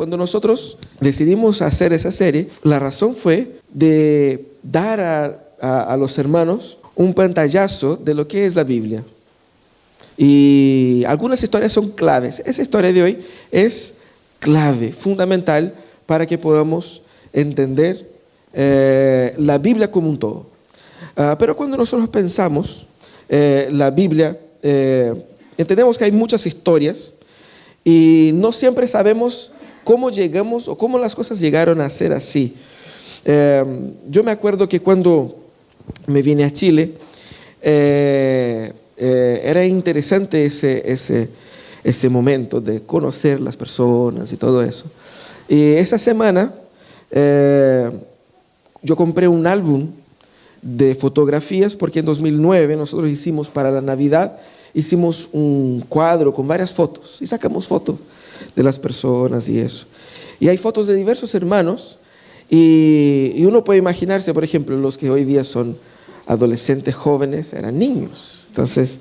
cuando nosotros decidimos hacer esa serie, la razón fue de dar a los hermanos un pantallazo de lo que es la Biblia. Y algunas historias son claves. Esa historia de hoy es clave, fundamental para que podamos entender la Biblia como un todo. Pero cuando nosotros pensamos la Biblia, entendemos que hay muchas historias y no siempre sabemos cómo llegamos o cómo las cosas llegaron a ser así. Yo me acuerdo que cuando me vine a Chile, era interesante ese momento de conocer las personas y todo eso. Y esa semana yo compré un álbum de fotografías porque en 2009 nosotros hicimos para la Navidad, hicimos un cuadro con varias fotos y sacamos fotos de las personas y eso. Y hay fotos de diversos hermanos y uno puede imaginarse, por ejemplo, los que hoy día son adolescentes jóvenes, eran niños. Entonces,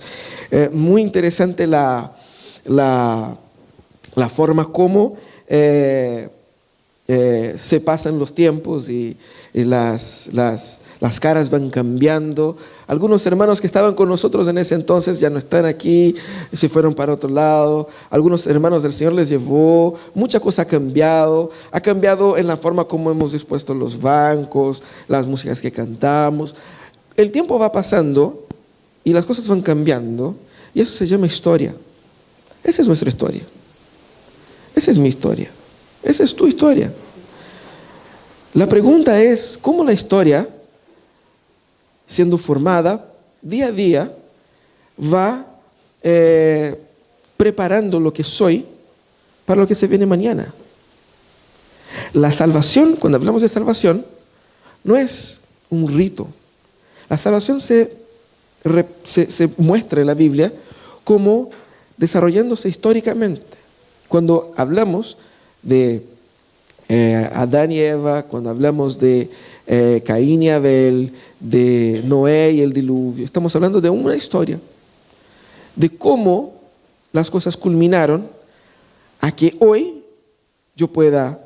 muy interesante la forma como se pasan los tiempos y las caras van cambiando. Algunos hermanos que estaban con nosotros en ese entonces ya no están aquí, se fueron para otro lado. Algunos hermanos del Señor les llevó, mucha cosa ha cambiado en la forma como hemos dispuesto los bancos, las músicas que cantamos. El tiempo va pasando y las cosas van cambiando y eso se llama historia. Esa es nuestra historia. Esa es mi historia. Esa es tu historia. La pregunta es, ¿cómo la historia, siendo formada día a día, va preparando lo que soy para lo que se viene mañana? La salvación, cuando hablamos de salvación, no es un rito. La salvación se muestra en la Biblia como desarrollándose históricamente. Cuando hablamos de Adán y Eva, cuando hablamos de Caín y Abel, de Noé y el diluvio, estamos hablando de una historia, de cómo las cosas culminaron a que hoy yo pueda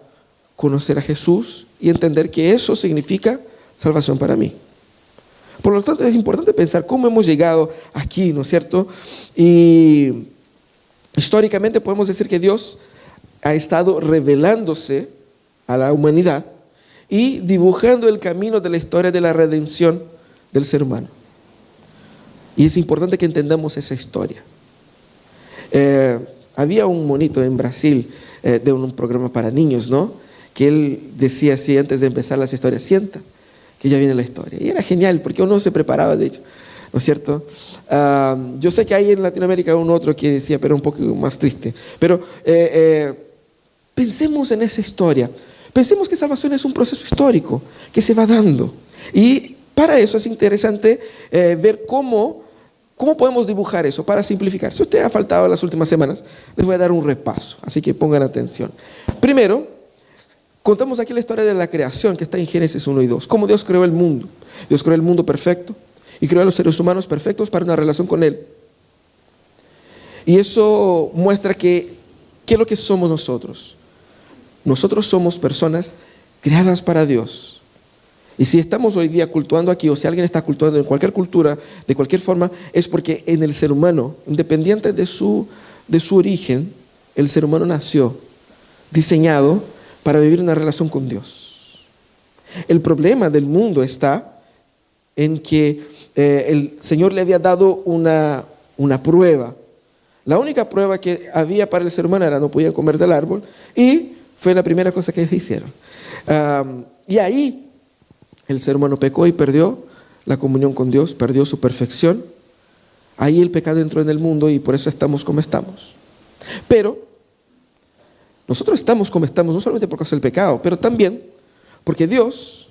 conocer a Jesús y entender que eso significa salvación para mí. Por lo tanto, es importante pensar cómo hemos llegado aquí, ¿no es cierto? Y históricamente podemos decir que Dios ha estado revelándose a la humanidad y dibujando el camino de la historia de la redención del ser humano. Y es importante que entendamos esa historia. Había un monito en Brasil de un programa para niños, ¿no? Que él decía así antes de empezar las historias: sienta, que ya viene la historia. Y era genial porque uno se preparaba, de hecho, ¿no es cierto? Yo sé que hay en Latinoamérica un otro que decía, pero un poco más triste. Pero pensemos en esa historia. Pensemos que salvación es un proceso histórico que se va dando. Y para eso es interesante ver cómo podemos dibujar eso para simplificar. Si usted ha faltado las últimas semanas, les voy a dar un repaso, así que pongan atención. Primero, contamos aquí la historia de la creación que está en Génesis 1 y 2. Cómo Dios creó el mundo. Dios creó el mundo perfecto y creó a los seres humanos perfectos para una relación con Él. Y eso muestra ¿qué es lo que somos nosotros? Nosotros somos personas creadas para Dios. Y si estamos hoy día cultuando aquí, o si alguien está cultuando en cualquier cultura, de cualquier forma, es porque en el ser humano, independiente de su origen, el ser humano nació diseñado para vivir una relación con Dios. El problema del mundo está en que el Señor le había dado una prueba. La única prueba que había para el ser humano era no podían comer del árbol, y fue la primera cosa que ellos hicieron. Y ahí el ser humano pecó y perdió la comunión con Dios, perdió su perfección. Ahí el pecado entró en el mundo y por eso estamos como estamos. Pero nosotros estamos como estamos no solamente por causa del pecado, pero también porque Dios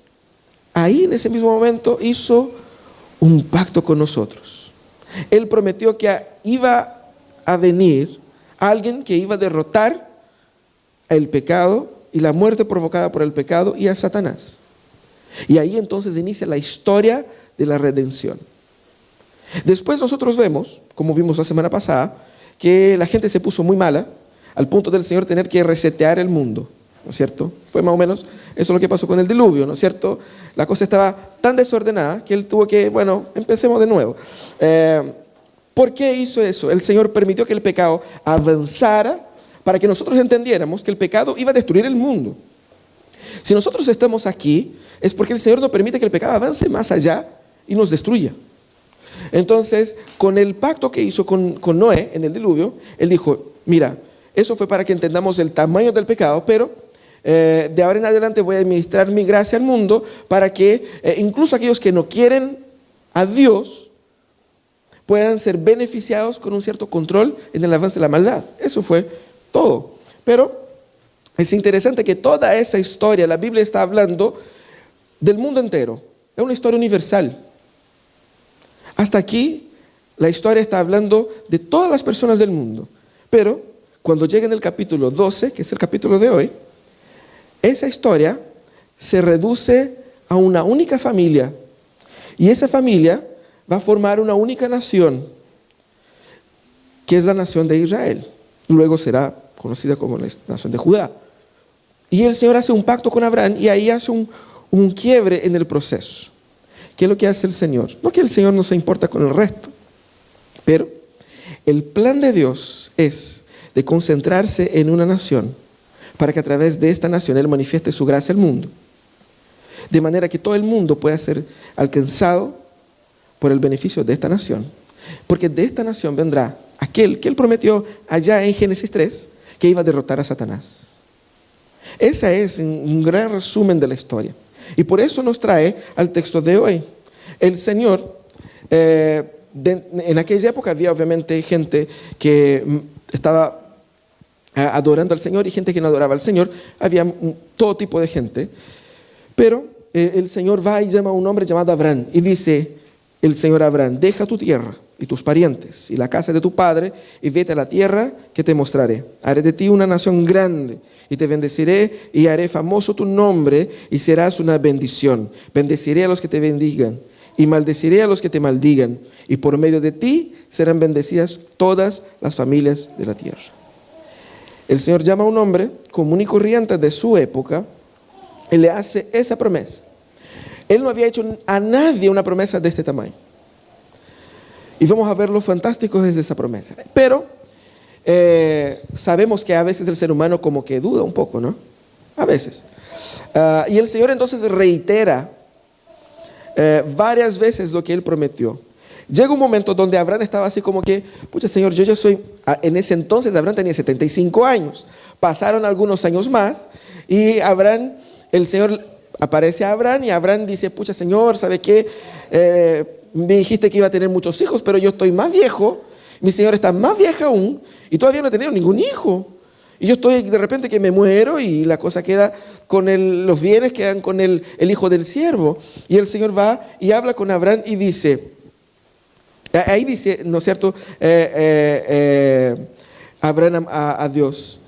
ahí en ese mismo momento hizo un pacto con nosotros. Él prometió que iba a venir alguien que iba a derrotar el pecado y la muerte provocada por el pecado y a Satanás. Y ahí entonces inicia la historia de la redención. Después nosotros vemos, como vimos la semana pasada, que la gente se puso muy mala. al punto del Señor tener que resetear el mundo, ¿no es cierto? Fue más o menos eso lo que pasó con el diluvio, ¿no es cierto? La cosa estaba tan desordenada que Él tuvo que, bueno, empecemos de nuevo. ¿Por qué hizo eso? El Señor permitió que el pecado avanzara para que nosotros entendiéramos que el pecado iba a destruir el mundo. Si nosotros estamos aquí, es porque el Señor no permite que el pecado avance más allá y nos destruya. Entonces, con el pacto que hizo con Noé en el diluvio, Él dijo, mira, eso fue para que entendamos el tamaño del pecado, pero de ahora en adelante voy a administrar mi gracia al mundo para que incluso aquellos que no quieren a Dios puedan ser beneficiados con un cierto control en el avance de la maldad. Eso fue todo. Pero es interesante que toda esa historia, la Biblia está hablando del mundo entero. Es una historia universal. Hasta aquí, la historia está hablando de todas las personas del mundo. Pero cuando llega en el capítulo 12, que es el capítulo de hoy, esa historia se reduce a una única familia. Y esa familia va a formar una única nación, que es la nación de Israel. Luego será conocida como la nación de Judá. Y el Señor hace un pacto con Abraham y ahí hace un quiebre en el proceso. ¿Qué es lo que hace el Señor? No que el Señor no se importa con el resto, pero el plan de Dios es de concentrarse en una nación para que a través de esta nación Él manifieste su gracia al mundo. De manera que todo el mundo pueda ser alcanzado por el beneficio de esta nación. Porque de esta nación vendrá aquel que Él prometió allá en Génesis 3, que iba a derrotar a Satanás. Ese es un gran resumen de la historia. Y por eso nos trae al texto de hoy. El Señor, en aquella época había obviamente gente que estaba adorando al Señor y gente que no adoraba al Señor. Había todo tipo de gente. Pero el Señor va y llama a un hombre llamado Abraham y dice el Señor a Abraham, deja tu tierra y tus parientes y la casa de tu padre y vete a la tierra que te mostraré. Haré de ti una nación grande y te bendeciré y haré famoso tu nombre y serás una bendición. Bendeciré a los que te bendigan y maldeciré a los que te maldigan, y por medio de ti serán bendecidas todas las familias de la tierra. El Señor llama a un hombre común y corriente de su época y le hace esa promesa. Él no había hecho a nadie una promesa de este tamaño. Y vamos a ver lo fantástico de esa promesa. Pero sabemos que a veces el ser humano como que duda un poco, ¿no? A veces. Y el Señor entonces reitera varias veces lo que Él prometió. Llega un momento donde Abraham estaba así como que, pucha Señor, yo ya soy, en ese entonces Abraham tenía 75 años. Pasaron algunos años más y Abraham, el Señor aparece a Abraham y Abraham dice, pucha Señor, ¿sabe qué? Me dijiste que iba a tener muchos hijos, pero yo estoy más viejo, mi señora está más vieja aún y todavía no he tenido ningún hijo. Y yo estoy de repente que me muero y la cosa queda con los bienes quedan con el hijo del siervo. Y el Señor va y habla con Abraham y dice, ahí dice, ¿no es cierto? Abraham a Dios,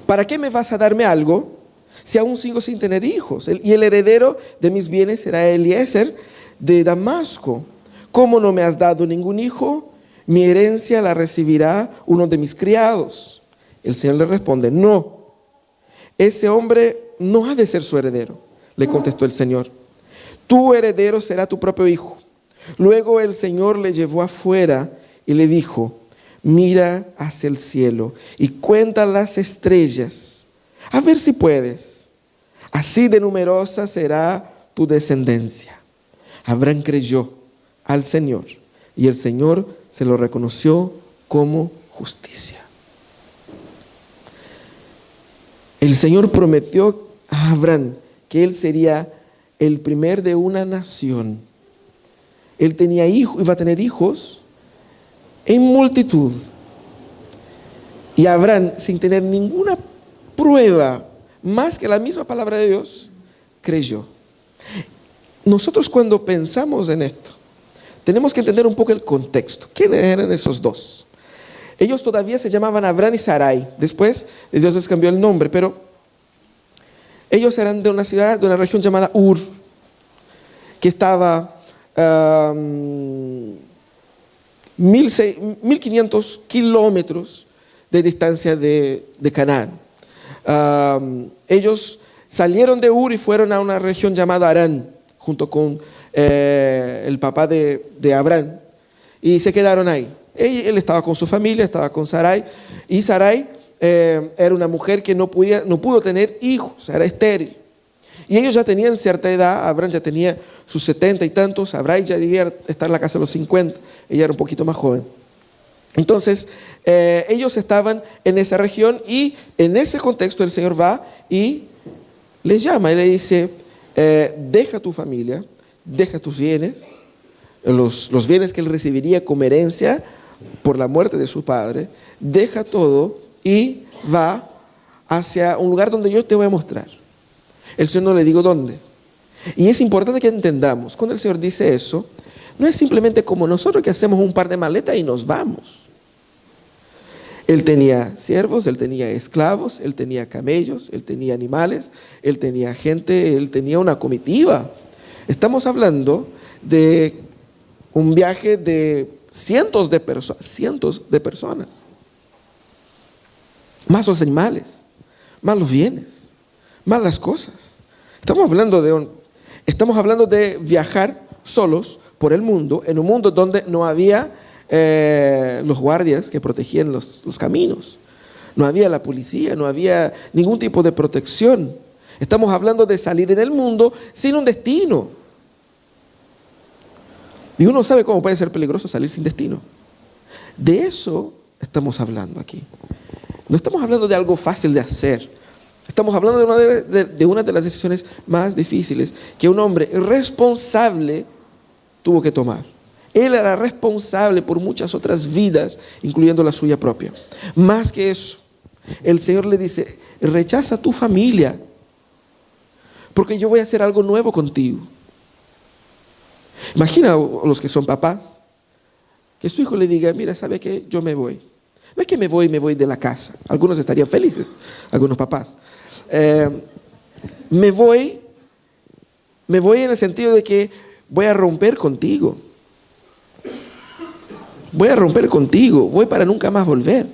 ¿para qué me vas a darme algo si aún sigo sin tener hijos? Y el heredero de mis bienes será Eliezer de Damasco. ¿Cómo no me has dado ningún hijo? Mi herencia la recibirá uno de mis criados. El Señor le responde, no, ese hombre no ha de ser su heredero. Le contestó el Señor, tu heredero será tu propio hijo. Luego el Señor le llevó afuera y le dijo, mira hacia el cielo y cuenta las estrellas, a ver si puedes. Así de numerosa será tu descendencia. Abraham creyó al Señor y el Señor se lo reconoció como justicia. El Señor prometió a Abraham que él sería el primer de una nación. Él tenía hijos, iba a tener hijos en multitud. Y Abraham, sin tener ninguna prueba más que la misma palabra de Dios, creyó. Nosotros cuando pensamos en esto, tenemos que entender un poco el contexto. ¿Quiénes eran esos dos? Ellos todavía se llamaban Abraham y Sarai. Después Dios les cambió el nombre, pero ellos eran de una ciudad, de una región llamada Ur, que estaba 1500 kilómetros de distancia de Canaán. Ellos salieron de Ur y fueron a una región llamada Harán, junto con el papá de Abraham, y se quedaron ahí. Él estaba con su familia, estaba con Sarai, y Sarai era una mujer que no pudo tener hijos, era estéril. Y ellos ya tenían cierta edad. Abraham ya tenía sus 70 y tantos, Sarai ya debía estar en la casa de los 50, ella era un poquito más joven. Entonces, ellos estaban en esa región, y en ese contexto el Señor va y les llama y le dice, deja tu familia, deja tus bienes, los bienes que él recibiría como herencia por la muerte de su padre, deja todo y va hacia un lugar donde yo te voy a mostrar. El Señor no le dijo dónde. Y es importante que entendamos, cuando el Señor dice eso, no es simplemente como nosotros que hacemos un par de maletas y nos vamos. Él tenía siervos, él tenía esclavos, él tenía camellos, él tenía animales, él tenía gente, él tenía una comitiva. Estamos hablando de un viaje de cientos de personas, más los animales, más los bienes, más las cosas. Estamos hablando de viajar solos por el mundo, en un mundo donde no había los guardias que protegían los caminos, no había la policía, no había ningún tipo de protección. Estamos hablando de salir en el mundo sin un destino. Y uno sabe cómo puede ser peligroso salir sin destino. De eso estamos hablando aquí. No estamos hablando de algo fácil de hacer. Estamos hablando de una de las decisiones más difíciles que un hombre responsable tuvo que tomar. Él era responsable por muchas otras vidas, incluyendo la suya propia. Más que eso, el Señor le dice, rechaza a tu familia, porque yo voy a hacer algo nuevo contigo. Imagina a los que son papás, que su hijo le diga, mira, ¿sabe qué? Yo me voy. No es que me voy de la casa. Algunos estarían felices, algunos papás. Me voy en el sentido de que voy a romper contigo. Voy a romper contigo, voy para nunca más volver,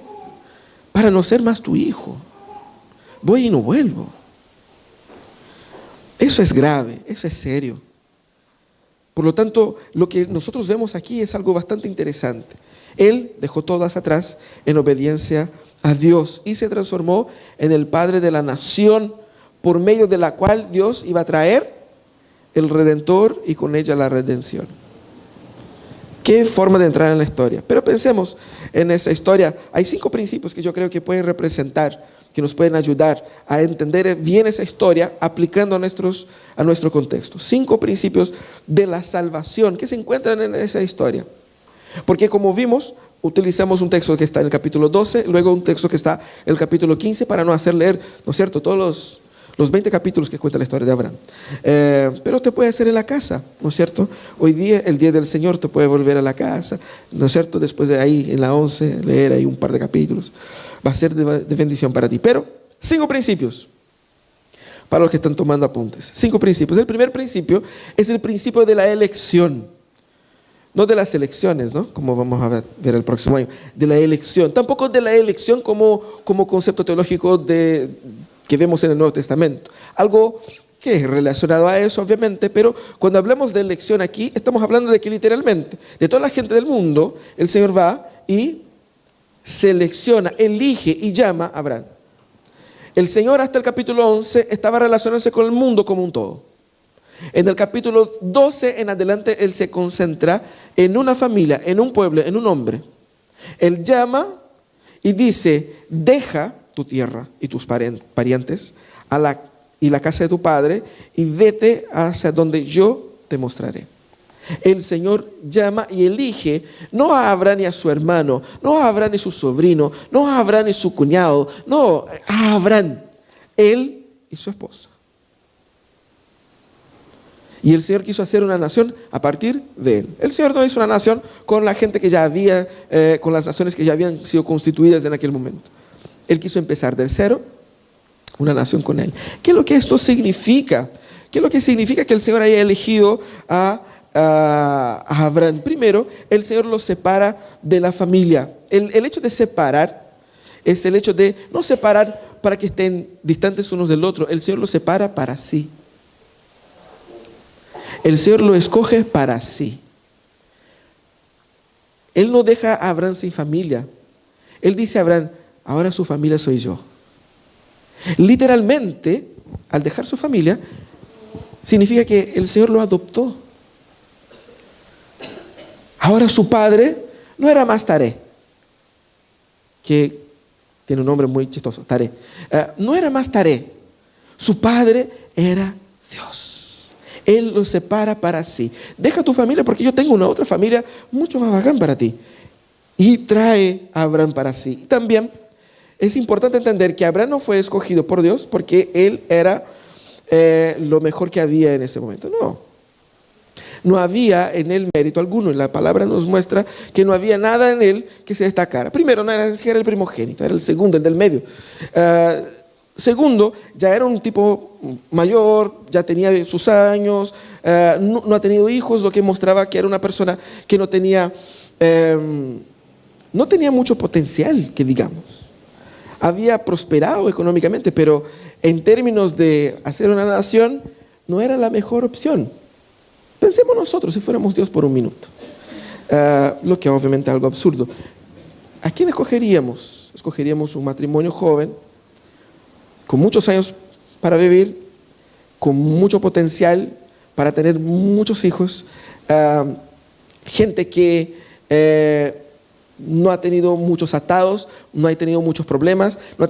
para no ser más tu hijo. Voy y no vuelvo. Eso es grave, eso es serio. Por lo tanto, lo que nosotros vemos aquí es algo bastante interesante. Él dejó todas atrás en obediencia a Dios y se transformó en el padre de la nación, por medio de la cual Dios iba a traer el Redentor y con ella la redención. Qué forma de entrar en la historia. Pero pensemos en esa historia. Hay 5 principios que yo creo que pueden representar, que nos pueden ayudar a entender bien esa historia aplicando a nuestro contexto. 5 principios de la salvación que se encuentran en esa historia. Porque como vimos, utilizamos un texto que está en el capítulo 12, luego un texto que está en el capítulo 15 para no hacer leer, ¿no es cierto?, todos los 20 capítulos que cuenta la historia de Abraham. Pero te puede hacer en la casa, ¿no es cierto? Hoy día, el día del Señor, te puede volver a la casa, ¿no es cierto? Después de ahí, en la 11, leer ahí un par de capítulos. Va a ser de bendición para ti. Pero 5 principios para los que están tomando apuntes. 5 principios. El primer principio es el principio de la elección. No de las elecciones, ¿no?, como vamos a ver el próximo año. De la elección. Tampoco de la elección como concepto teológico que vemos en el Nuevo Testamento. Algo que es relacionado a eso, obviamente, pero cuando hablamos de elección aquí, estamos hablando de que literalmente, de toda la gente del mundo, el Señor va y selecciona, elige y llama a Abraham. El Señor hasta el capítulo 11 estaba relacionándose con el mundo como un todo. En el capítulo 12 en adelante, Él se concentra en una familia, en un pueblo, en un hombre. Él llama y dice, deja tu tierra y tus parientes y la casa de tu padre y vete hacia donde yo te mostraré. El Señor llama y elige no a Abraham y a su hermano, no a Abraham y su sobrino, no a Abraham y su cuñado, no, a Abraham, él y su esposa. Y el Señor quiso hacer una nación a partir de él. El Señor no hizo una nación con la gente que ya había, con las naciones que ya habían sido constituidas en aquel momento. Él quiso empezar del cero, una nación con él. ¿Qué es lo que esto significa? ¿Qué es lo que significa que el Señor haya elegido a Abraham? Primero, el Señor lo separa de la familia. El hecho de separar es el hecho de no separar para que estén distantes unos del otro. El Señor los separa para sí. El Señor lo escoge para sí. Él no deja a Abraham sin familia. Él dice a Abraham, ahora su familia soy yo. Literalmente, al dejar su familia, significa que el Señor lo adoptó. Ahora su padre no era más Taré, que tiene un nombre muy chistoso, Taré. No era más Taré. Su padre era Dios. Él lo separa para sí. Deja tu familia porque yo tengo una otra familia mucho más bacán para ti. Y trae a Abraham para sí. También es importante entender que Abraham no fue escogido por Dios porque él era lo mejor que había en ese momento. No había en él mérito alguno. La palabra nos muestra que no había nada en él que se destacara. Primero, no era el primogénito, era el segundo, el del medio. Segundo, ya era un tipo mayor, ya tenía sus años, no ha tenido hijos, lo que mostraba que era una persona que no tenía mucho potencial, que digamos. Había prosperado económicamente, pero en términos de hacer una nación, no era la mejor opción. Pensemos nosotros si fuéramos Dios por un minuto. Lo que obviamente es algo absurdo. ¿A quién escogeríamos? Escogeríamos un matrimonio joven, con muchos años para vivir, con mucho potencial para tener muchos hijos, gente que no ha tenido muchos atados, no ha tenido muchos problemas, no ha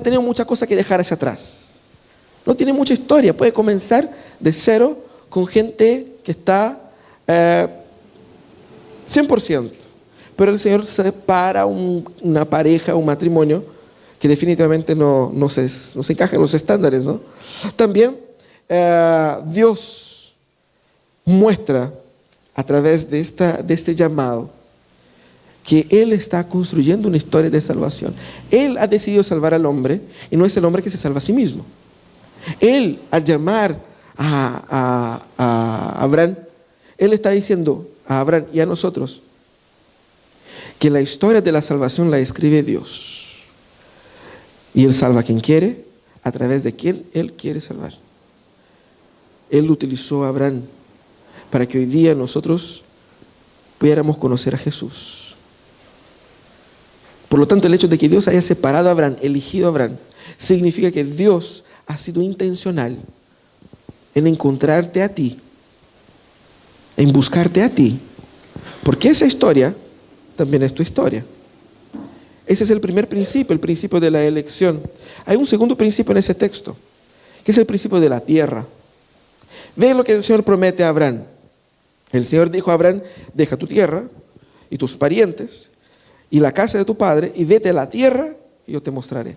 tenido mucha cosa que dejar hacia atrás. No tiene mucha historia, puede comenzar de cero con gente que está 100%. Pero el Señor separa una pareja, un matrimonio, que definitivamente no se encaja en los estándares, ¿no? También Dios muestra a través de este llamado que Él está construyendo una historia de salvación. Él ha decidido salvar al hombre y no es el hombre que se salva a sí mismo. Él, al llamar a Abraham, Él está diciendo a Abraham y a nosotros que la historia de la salvación la escribe Dios. Y Él salva a quien quiere, a través de quien Él quiere salvar. Él utilizó a Abraham para que hoy día nosotros pudiéramos conocer a Jesús. Por lo tanto, el hecho de que Dios haya separado a Abraham, elegido a Abraham, significa que Dios ha sido intencional en encontrarte a ti, en buscarte a ti, porque esa historia también es tu historia. Ese es el primer principio, el principio de la elección. Hay un segundo principio en ese texto, que es el principio de la tierra. Ve lo que el Señor promete a Abraham. El Señor dijo a Abraham, deja tu tierra y tus parientes y la casa de tu padre y vete a la tierra y yo te mostraré.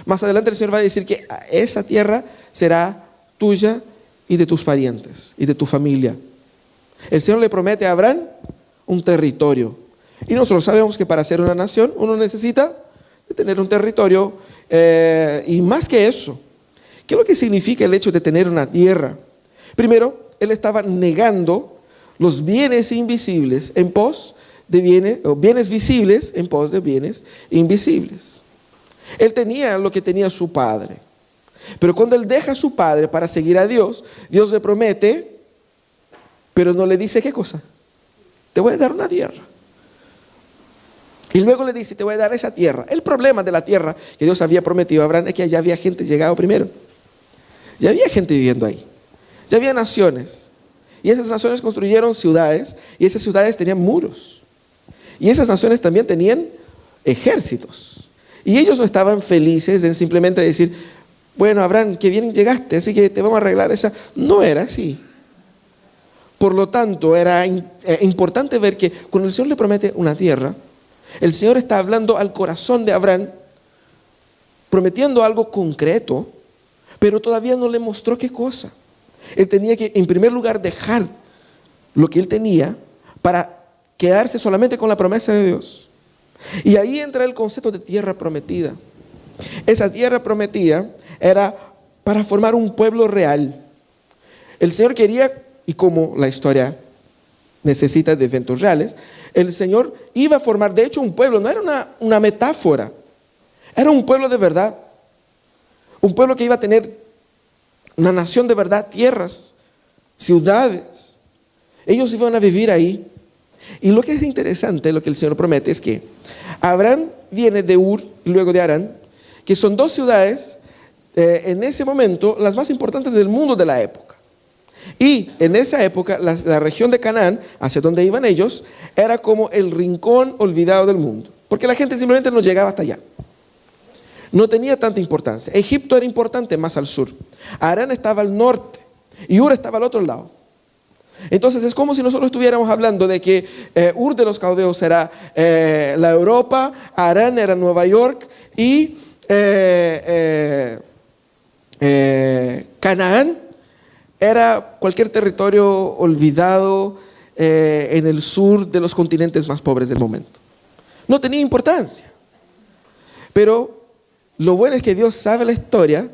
Más adelante el Señor va a decir que esa tierra será tuya y de tus parientes y de tu familia. El Señor le promete a Abraham un territorio. Y nosotros sabemos que para ser una nación uno necesita de tener un territorio y más que eso, ¿qué es lo que significa el hecho de tener una tierra? Primero, él estaba negando los bienes invisibles en pos de bienes, o bienes visibles en pos de bienes invisibles. Él tenía lo que tenía su padre, pero cuando él deja a su padre para seguir a Dios, Dios le promete, pero no le dice qué cosa. Te voy a dar una tierra. Y luego le dice, te voy a dar esa tierra. El problema de la tierra que Dios había prometido a Abraham es que ya había gente llegado primero. Ya había gente viviendo ahí. Ya había naciones. Y esas naciones construyeron ciudades. Y esas ciudades tenían muros. Y esas naciones también tenían ejércitos. Y ellos no estaban felices en simplemente decir, bueno, Abraham, qué bien llegaste, así que te vamos a arreglar esa. No era así. Por lo tanto, era importante ver que cuando el Señor le promete una tierra, el Señor está hablando al corazón de Abraham, prometiendo algo concreto, pero todavía no le mostró qué cosa. Él tenía que, en primer lugar, dejar lo que él tenía para quedarse solamente con la promesa de Dios. Y ahí entra el concepto de tierra prometida. Esa tierra prometida era para formar un pueblo real. El Señor quería, y como la historia necesita de eventos reales, el Señor iba a formar, de hecho, un pueblo. No era una metáfora, era un pueblo de verdad. Un pueblo que iba a tener una nación de verdad, tierras, ciudades. Ellos iban a vivir ahí. Y lo que es interesante, lo que el Señor promete, es que Abraham viene de Ur y luego de Harán, que son dos ciudades en ese momento las más importantes del mundo de la época. Y en esa época la región de Canaán, hacia donde iban ellos, era como el rincón olvidado del mundo, porque la gente simplemente no llegaba hasta allá. No tenía tanta importancia. Egipto era importante más al sur. Harán estaba al norte y Ur estaba al otro lado. Entonces es como si nosotros estuviéramos hablando de que Ur de los Caldeos era la Europa, Harán era Nueva York y Canaán era cualquier territorio olvidado en el sur de los continentes más pobres del momento. No tenía importancia. Pero lo bueno es que Dios sabe la historia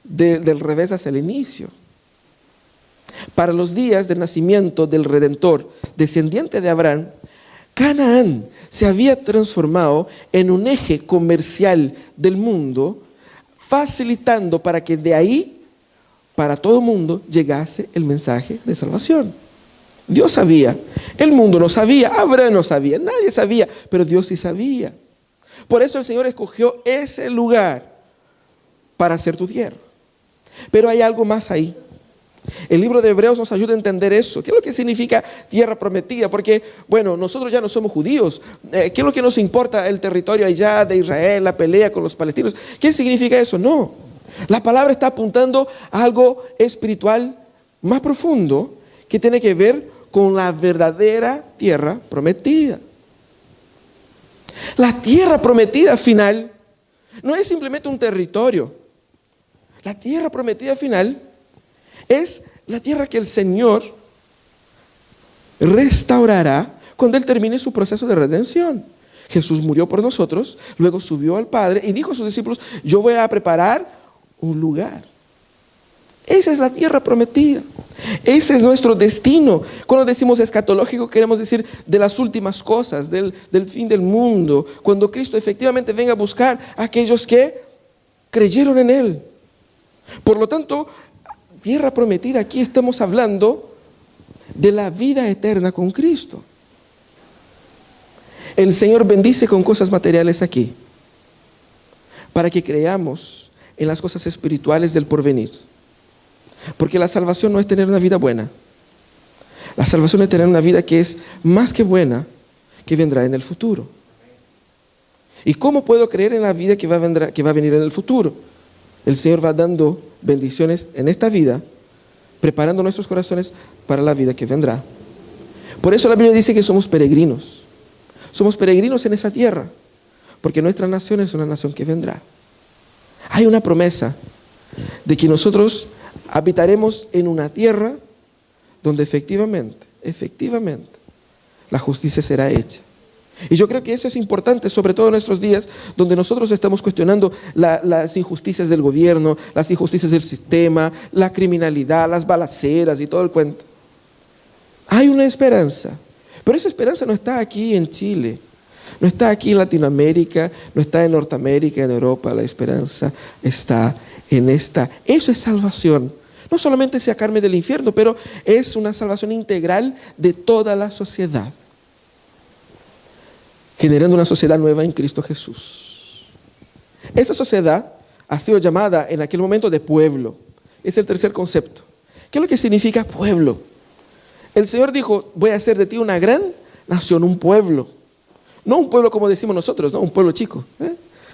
del revés hacia el inicio. Para los días del nacimiento del Redentor, descendiente de Abraham, Canaán se había transformado en un eje comercial del mundo, facilitando para que de ahí, para todo el mundo, llegase el mensaje de salvación. Dios sabía, el mundo no sabía, Abraham no sabía, nadie sabía, pero Dios sí sabía. Por eso el Señor escogió ese lugar para hacer tu tierra. Pero hay algo más ahí. El libro de Hebreos nos ayuda a entender eso. ¿Qué es lo que significa tierra prometida? Porque, bueno, nosotros ya no somos judíos. ¿Qué es lo que nos importa el territorio allá de Israel, la pelea con los palestinos? ¿Qué significa eso? No. La palabra está apuntando a algo espiritual más profundo que tiene que ver con la verdadera tierra prometida. La tierra prometida final no es simplemente un territorio. La tierra prometida final es la tierra que el Señor restaurará cuando Él termine su proceso de redención. Jesús murió por nosotros, luego subió al Padre y dijo a sus discípulos: yo voy a preparar un lugar. Esa es la tierra prometida. Ese es nuestro destino. Cuando decimos escatológico, queremos decir de las últimas cosas, del fin del mundo, cuando Cristo efectivamente venga a buscar a aquellos que creyeron en Él. Por lo tanto, tierra prometida, aquí estamos hablando de la vida eterna con Cristo. El Señor bendice con cosas materiales aquí, para que creamos en las cosas espirituales del porvenir. Porque la salvación no es tener una vida buena. La salvación es tener una vida que es más que buena, que vendrá en el futuro. ¿Y cómo puedo creer en la vida que va a venir en el futuro? El Señor va dando bendiciones en esta vida, preparando nuestros corazones para la vida que vendrá. Por eso la Biblia dice que somos peregrinos. Somos peregrinos en esa tierra, porque nuestra nación es una nación que vendrá. Hay una promesa de que nosotros habitaremos en una tierra donde efectivamente, la justicia será hecha. Y yo creo que eso es importante, sobre todo en nuestros días, donde nosotros estamos cuestionando las injusticias del gobierno, las injusticias del sistema, la criminalidad, las balaceras y todo el cuento. Hay una esperanza, pero esa esperanza no está aquí en Chile, no está aquí en Latinoamérica, no está en Norteamérica, en Europa. La esperanza está en esta. Eso es salvación. No solamente sacarme del infierno, pero es una salvación integral de toda la sociedad, generando una sociedad nueva en Cristo Jesús. Esa sociedad ha sido llamada en aquel momento de pueblo. Es el tercer concepto. ¿Qué es lo que significa pueblo? El Señor dijo: voy a hacer de ti una gran nación, un pueblo. No un pueblo como decimos nosotros, no un pueblo chico.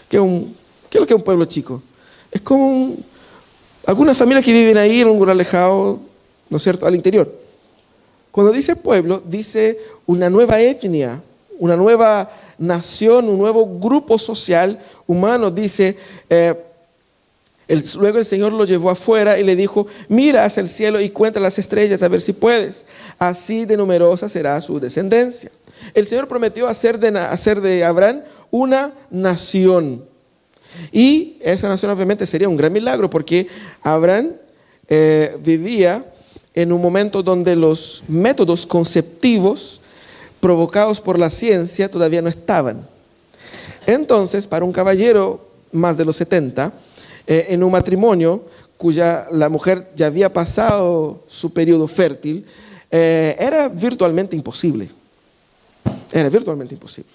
¿Qué es lo que es un pueblo chico? Es como algunas familias que viven ahí en un lugar alejado, ¿no es cierto?, al interior. Cuando dice pueblo, dice una nueva etnia, una nueva nación, un nuevo grupo social humano. Dice, luego el Señor lo llevó afuera y le dijo: mira hacia el cielo y cuenta las estrellas a ver si puedes. Así de numerosa será su descendencia. El Señor prometió hacer de Abraham una nación. Y esa nación obviamente sería un gran milagro, porque Abraham vivía en un momento donde los métodos conceptivos provocados por la ciencia todavía no estaban. Entonces, para un caballero más de los 70, en un matrimonio cuya la mujer ya había pasado su periodo fértil, era virtualmente imposible. Era virtualmente imposible.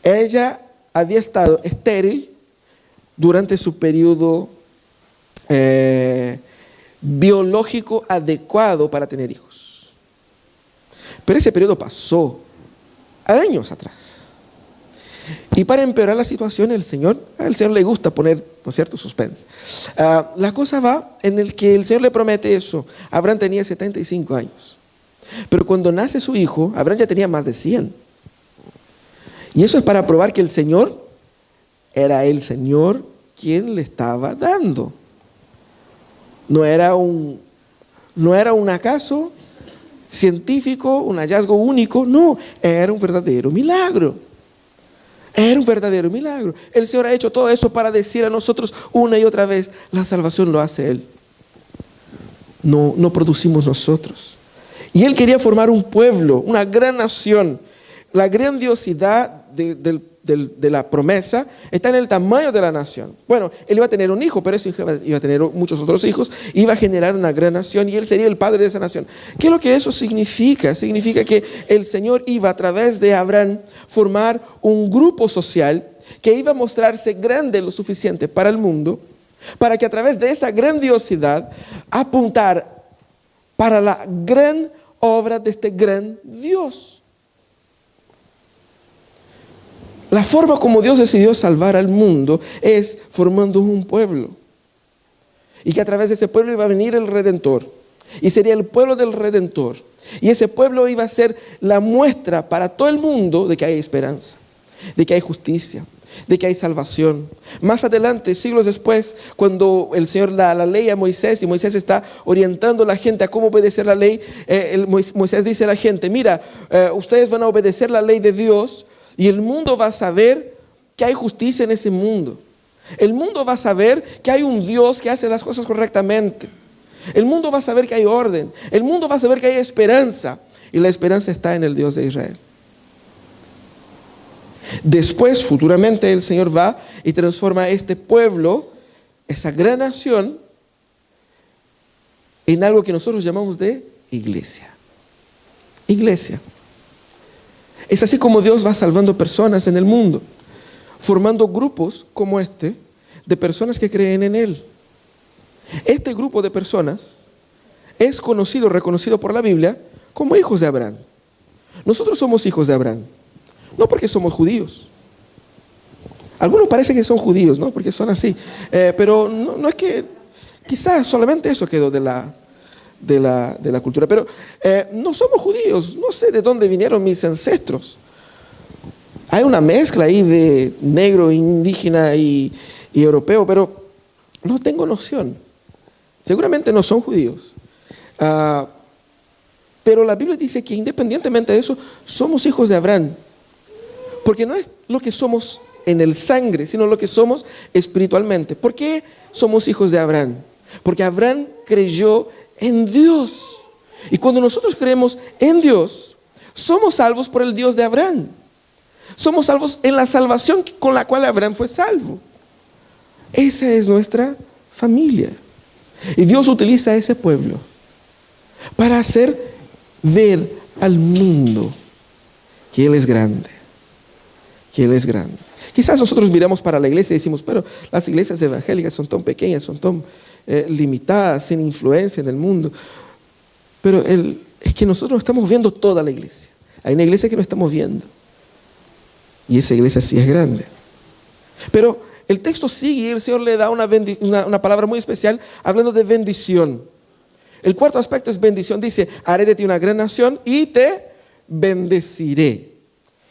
Ella había estado estéril durante su periodo biológico adecuado para tener hijos. Pero ese periodo pasó años atrás. Y para empeorar la situación, al Señor le gusta poner, ¿no es cierto?, suspense. La cosa va en el que el Señor le promete eso. Abraham tenía 75 años. Pero cuando nace su hijo, Abraham ya tenía más de 100. Y eso es para probar que el Señor era el Señor quien le estaba dando. No era un acaso científico, un hallazgo único. No, era un verdadero milagro. Era un verdadero milagro. El Señor ha hecho todo eso para decir a nosotros una y otra vez, la salvación lo hace Él. No producimos nosotros. Y Él quería formar un pueblo, una gran nación. La grandiosidad de la promesa está en el tamaño de la nación. Bueno, Él iba a tener un hijo, pero ese hijo iba a tener muchos otros hijos, iba a generar una gran nación y Él sería el padre de esa nación. ¿Qué es lo que eso significa? Significa que el Señor iba a través de Abraham formar un grupo social que iba a mostrarse grande lo suficiente para el mundo, para que a través de esa grandiosidad apuntar para la gran obra de este gran Dios. La forma como Dios decidió salvar al mundo es formando un pueblo. Y que a través de ese pueblo iba a venir el Redentor. Y sería el pueblo del Redentor. Y ese pueblo iba a ser la muestra para todo el mundo de que hay esperanza, de que hay justicia, de que hay salvación. Más adelante, siglos después, cuando el Señor da la ley a Moisés y Moisés está orientando a la gente a cómo obedecer la ley, Moisés dice a la gente, mira, ustedes van a obedecer la ley de Dios y el mundo va a saber que hay justicia en ese mundo. El mundo va a saber que hay un Dios que hace las cosas correctamente. El mundo va a saber que hay orden. El mundo va a saber que hay esperanza. Y la esperanza está en el Dios de Israel. Después, futuramente, el Señor va y transforma a este pueblo, esa gran nación, en algo que nosotros llamamos de iglesia. Iglesia. Es así como Dios va salvando personas en el mundo, formando grupos como este, de personas que creen en Él. Este grupo de personas es conocido, reconocido por la Biblia, como hijos de Abraham. Nosotros somos hijos de Abraham, no porque somos judíos. Algunos parece que son judíos, ¿no? Porque son así. Pero no es que, quizás solamente eso quedó de la cultura. Pero no somos judíos, no sé de dónde vinieron mis ancestros. Hay una mezcla ahí de negro, indígena y europeo, pero no tengo noción. Seguramente no son judíos. Pero la Biblia dice que independientemente de eso, somos hijos de Abraham. Porque no es lo que somos en el sangre, sino lo que somos espiritualmente. ¿Por qué somos hijos de Abraham? Porque Abraham creyó en Dios. Y cuando nosotros creemos en Dios, somos salvos por el Dios de Abraham. Somos salvos en la salvación con la cual Abraham fue salvo. Esa es nuestra familia. Y Dios utiliza a ese pueblo para hacer ver al mundo que Él es grande. Que Él es grande. Quizás nosotros miramos para la iglesia y decimos, pero las iglesias evangélicas son tan pequeñas, son tan limitadas, sin influencia en el mundo. Pero es que nosotros no estamos viendo toda la iglesia. Hay una iglesia que no estamos viendo. Y esa iglesia sí es grande. Pero el texto sigue y el Señor le da una palabra muy especial hablando de bendición. El cuarto aspecto es bendición. Dice, haré de ti una gran nación y te bendeciré.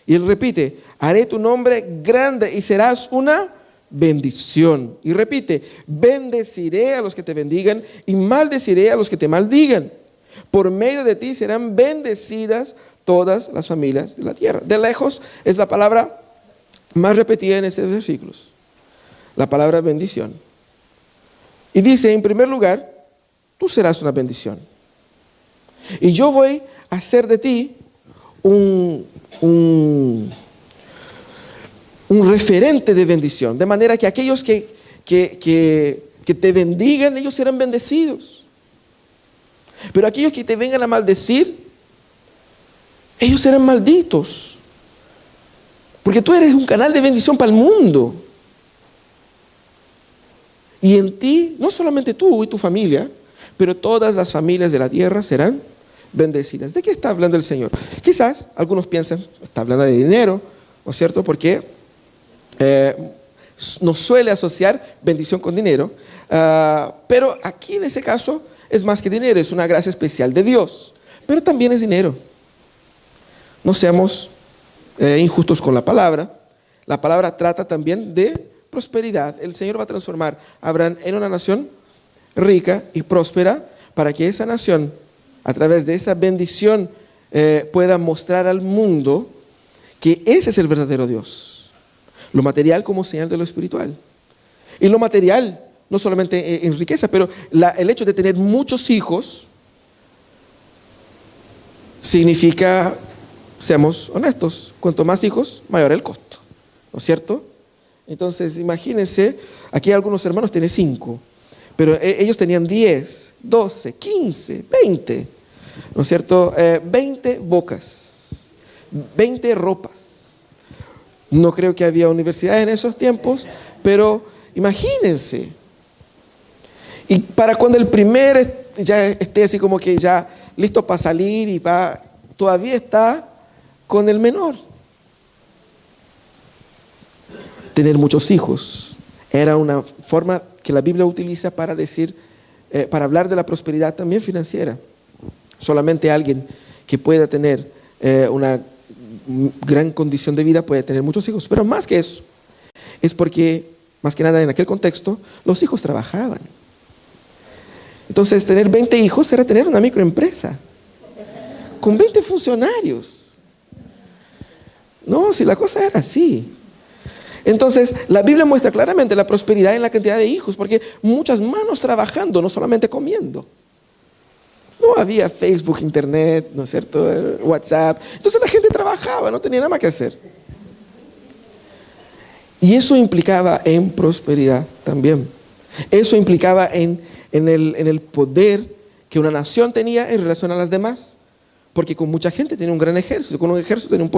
Y él repite, haré tu nombre grande y serás una bendición. Y repite, bendeciré a los que te bendigan y maldeciré a los que te maldigan. Por medio de ti serán bendecidas todas las familias de la tierra. De lejos es la palabra más repetida en estos versículos. La palabra bendición. Y dice, en primer lugar, tú serás una bendición. Y yo voy a hacer de ti un referente de bendición, de manera que aquellos que te bendigan, ellos serán bendecidos. Pero aquellos que te vengan a maldecir, ellos serán malditos. Porque tú eres un canal de bendición para el mundo. Y en ti, no solamente tú y tu familia, pero todas las familias de la tierra serán bendecidas. ¿De qué está hablando el Señor? Quizás algunos piensan, está hablando de dinero, ¿no es cierto? Porque nos suele asociar bendición con dinero. Pero aquí en ese caso es más que dinero, es una gracia especial de Dios. Pero también es dinero. No seamos injustos con la palabra. La palabra trata también de prosperidad. El Señor va a transformar a Abraham en una nación rica y próspera para que esa nación, a través de esa bendición, pueda mostrar al mundo que ese es el verdadero Dios. Lo material como señal de lo espiritual. Y lo material, no solamente en riqueza, pero el hecho de tener muchos hijos significa, seamos honestos, cuanto más hijos, mayor el costo, ¿no es cierto? Entonces, imagínense, aquí algunos hermanos tienen 5, pero ellos tenían 10, 12, 15, 20, ¿no es cierto? 20 bocas, 20 ropas. No creo que había universidades en esos tiempos, pero imagínense. Y para cuando el primer ya esté así como que ya listo para salir y todavía está con el menor. Tener muchos hijos era una forma que la Biblia utiliza para decir, para hablar de la prosperidad también financiera. Solamente alguien que pueda tener una gran condición de vida puede tener muchos hijos. Pero más que eso, es porque, más que nada en aquel contexto, los hijos trabajaban. Entonces, tener 20 hijos era tener una microempresa con 20 funcionarios. No, si la cosa era así. Entonces, la Biblia muestra claramente la prosperidad en la cantidad de hijos, porque muchas manos trabajando, no solamente comiendo. No había Facebook, Internet, ¿no es cierto? WhatsApp. Entonces la gente trabajaba, no tenía nada más que hacer. Y eso implicaba en prosperidad también. Eso implicaba en el poder que una nación tenía en relación a las demás. Porque con mucha gente tenía un gran ejército, con un ejército tenía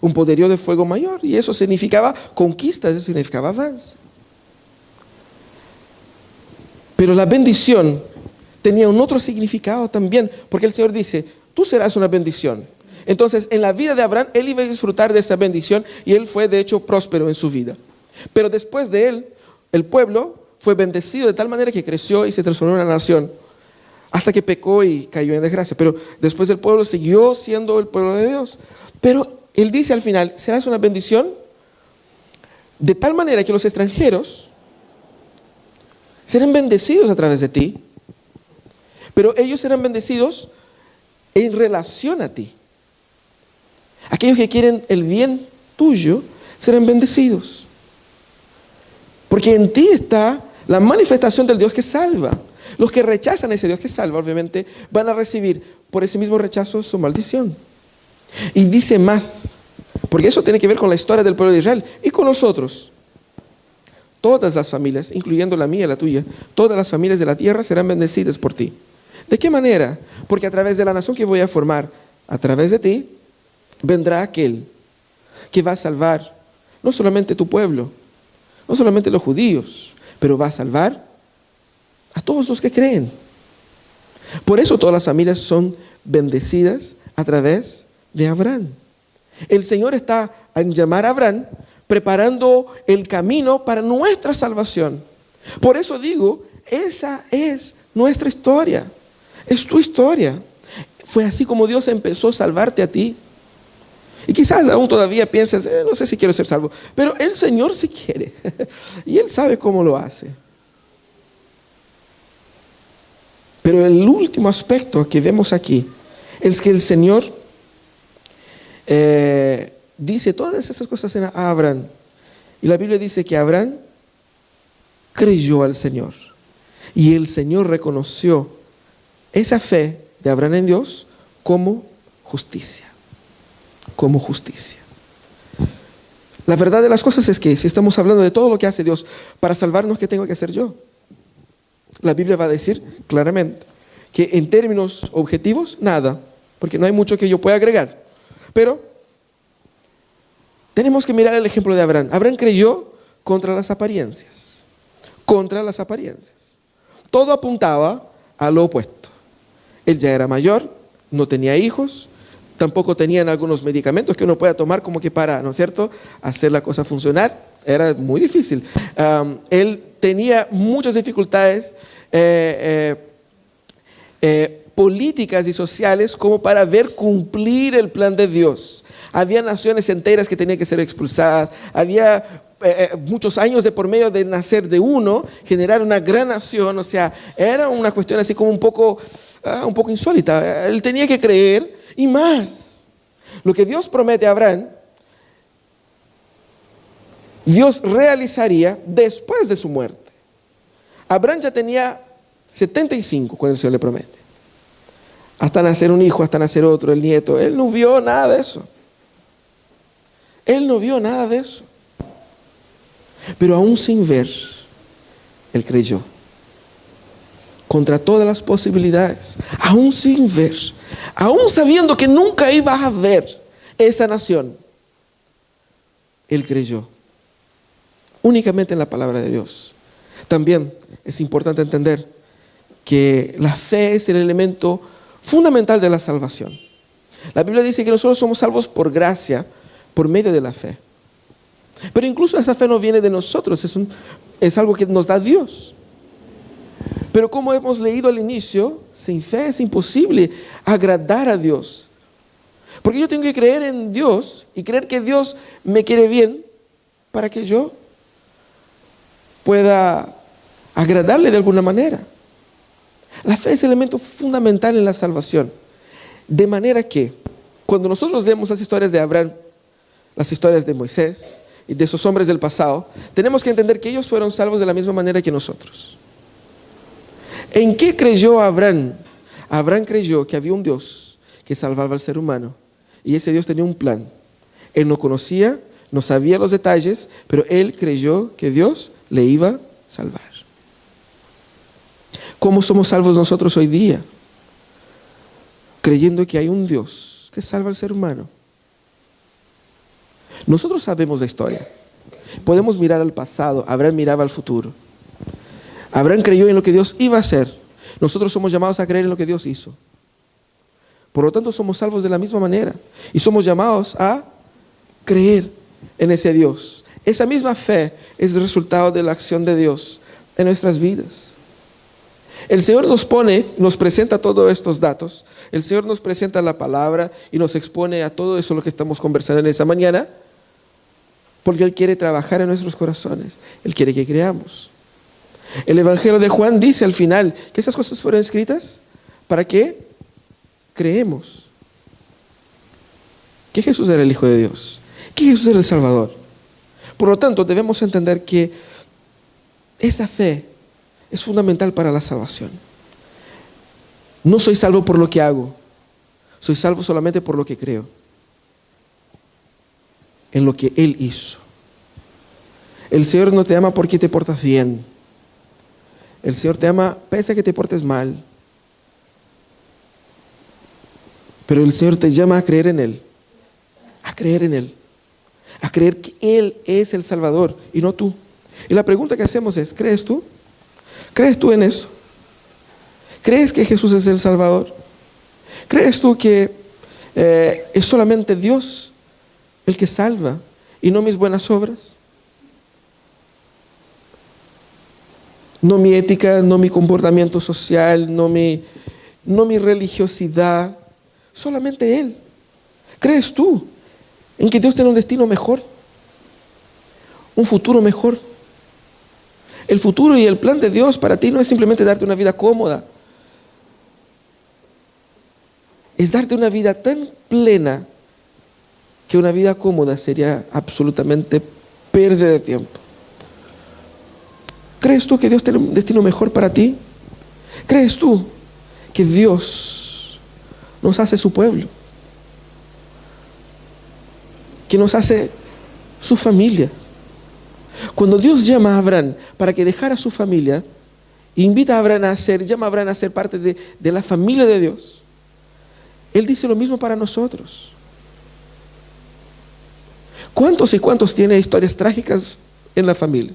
un poderío de fuego mayor. Y eso significaba conquista, eso significaba avance. Pero la bendición tenía un otro significado también, porque el Señor dice, tú serás una bendición. Entonces, en la vida de Abraham, él iba a disfrutar de esa bendición y él fue de hecho próspero en su vida. Pero después de él, el pueblo fue bendecido de tal manera que creció y se transformó en una nación, hasta que pecó y cayó en desgracia. Pero después el pueblo siguió siendo el pueblo de Dios. Pero él dice al final, serás una bendición de tal manera que los extranjeros serán bendecidos a través de ti. Pero ellos serán bendecidos en relación a ti. Aquellos que quieren el bien tuyo serán bendecidos. Porque en ti está la manifestación del Dios que salva. Los que rechazan a ese Dios que salva, obviamente, van a recibir por ese mismo rechazo su maldición. Y dice más, porque eso tiene que ver con la historia del pueblo de Israel y con nosotros. Todas las familias, incluyendo la mía y la tuya, todas las familias de la tierra serán bendecidas por ti. ¿De qué manera? Porque a través de la nación que voy a formar, a través de ti, vendrá aquel que va a salvar no solamente tu pueblo, no solamente los judíos, pero va a salvar a todos los que creen. Por eso todas las familias son bendecidas a través de Abraham. El Señor está en llamar a Abraham, preparando el camino para nuestra salvación. Por eso digo, esa es nuestra historia. Es tu historia. Fue así como Dios empezó a salvarte a ti. Y quizás aún todavía piensas, no sé si quiero ser salvo. Pero el Señor sí quiere. Y Él sabe cómo lo hace. Pero el último aspecto que vemos aquí es que el Señor dice todas esas cosas a Abraham. Y la Biblia dice que Abraham creyó al Señor. Y el Señor reconoció esa fe de Abraham en Dios como justicia. como justicia. La verdad de las cosas es que si estamos hablando de todo lo que hace Dios para salvarnos, ¿qué tengo que hacer yo? La Biblia va a decir claramente que en términos objetivos, nada, porque no hay mucho que yo pueda agregar. Pero tenemos que mirar el ejemplo de Abraham. Abraham creyó contra las apariencias. Contra las apariencias. Todo apuntaba a lo opuesto. Él ya era mayor, no tenía hijos, tampoco tenían algunos medicamentos que uno pueda tomar como que para, ¿no es cierto?, hacer la cosa funcionar. Era muy difícil. Él tenía muchas dificultades políticas y sociales como para ver cumplir el plan de Dios. Había naciones enteras que tenían que ser expulsadas. Había muchos años de por medio de nacer de uno, generar una gran nación. O sea, era una cuestión así como un poco insólita. Él tenía que creer y más. Lo que Dios promete a Abraham, Dios realizaría después de su muerte. Abraham ya tenía 75 cuando el Señor le promete. Hasta nacer un hijo, hasta nacer otro, el nieto. Él no vio nada de eso. Él no vio nada de eso. Pero aún sin ver, él creyó. Contra todas las posibilidades. Aún sin ver. Aún sabiendo que nunca iba a ver esa nación. Él creyó. Únicamente en la palabra de Dios. También es importante entender que la fe es el elemento fundamental de la salvación. La Biblia dice que nosotros somos salvos por gracia, por medio de la fe. Pero incluso esa fe no viene de nosotros, es algo que nos da Dios. Pero como hemos leído al inicio, sin fe es imposible agradar a Dios. Porque yo tengo que creer en Dios y creer que Dios me quiere bien para que yo pueda agradarle de alguna manera. La fe es el elemento fundamental en la salvación. De manera que cuando nosotros leemos las historias de Abraham, las historias de Moisés y de esos hombres del pasado, tenemos que entender que ellos fueron salvos de la misma manera que nosotros. ¿En qué creyó Abraham? Abraham creyó que había un Dios que salvaba al ser humano y ese Dios tenía un plan. Él no conocía, no sabía los detalles, pero él creyó que Dios le iba a salvar. ¿Cómo somos salvos nosotros hoy día? Creyendo que hay un Dios que salva al ser humano. Nosotros sabemos la historia. Podemos mirar al pasado. Abraham miraba al futuro. Abraham creyó en lo que Dios iba a hacer. Nosotros somos llamados a creer en lo que Dios hizo. Por lo tanto, somos salvos de la misma manera. Y somos llamados a creer en ese Dios. Esa misma fe es el resultado de la acción de Dios en nuestras vidas. El Señor nos presenta todos estos datos. El Señor nos presenta la palabra y nos expone a todo eso lo que estamos conversando en esa mañana, porque Él quiere trabajar en nuestros corazones. Él quiere que creamos. El Evangelio de Juan dice al final que esas cosas fueron escritas para que creemos que Jesús era el Hijo de Dios, que Jesús era el Salvador. Por lo tanto, debemos entender que esa fe es fundamental para la salvación. No soy salvo por lo que hago, soy salvo solamente por lo que creo, en lo que Él hizo. El Señor no te ama porque te portas bien. El Señor te ama pese a que te portes mal. Pero el Señor te llama a creer en Él, a creer en Él, a creer que Él es el Salvador y no tú. Y la pregunta que hacemos es, ¿crees tú? ¿Crees tú en eso? ¿Crees que Jesús es el Salvador? ¿Crees tú que es solamente Dios el que salva y no mis buenas obras? No mi ética, no mi comportamiento social, no mi religiosidad, solamente Él. ¿Crees tú en que Dios tiene un destino mejor? Un futuro mejor. El futuro y el plan de Dios para ti no es simplemente darte una vida cómoda. Es darte una vida tan plena que una vida cómoda sería absolutamente pérdida de tiempo. ¿Crees tú que Dios tiene un destino mejor para ti? ¿Crees tú que Dios nos hace su pueblo? que nos hace su familia. Cuando Dios llama a Abraham para que dejara su familia, llama a Abraham a ser parte de la familia de Dios, Él dice lo mismo para nosotros. ¿Cuántos y cuántos tienen historias trágicas en la familia?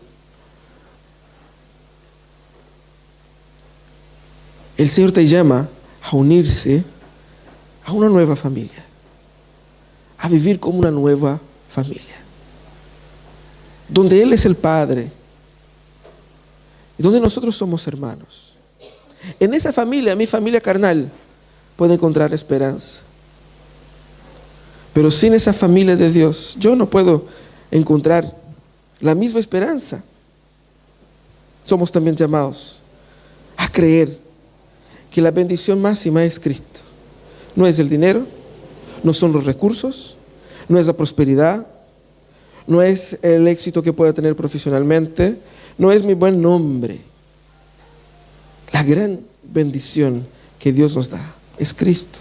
El Señor te llama a unirse a una nueva familia, a vivir como una nueva familia, donde Él es el Padre y donde nosotros somos hermanos. En esa familia, mi familia carnal, puede encontrar esperanza. Pero sin esa familia de Dios, yo no puedo encontrar la misma esperanza. Somos también llamados a creer que la bendición máxima es Cristo. No es el dinero, no son los recursos, no es la prosperidad, no es el éxito que pueda tener profesionalmente, no es mi buen nombre. La gran bendición que Dios nos da es Cristo.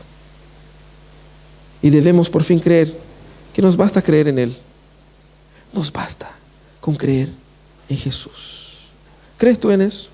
Y debemos por fin creer que nos basta creer en Él. Nos basta con creer en Jesús. ¿Crees tú en eso?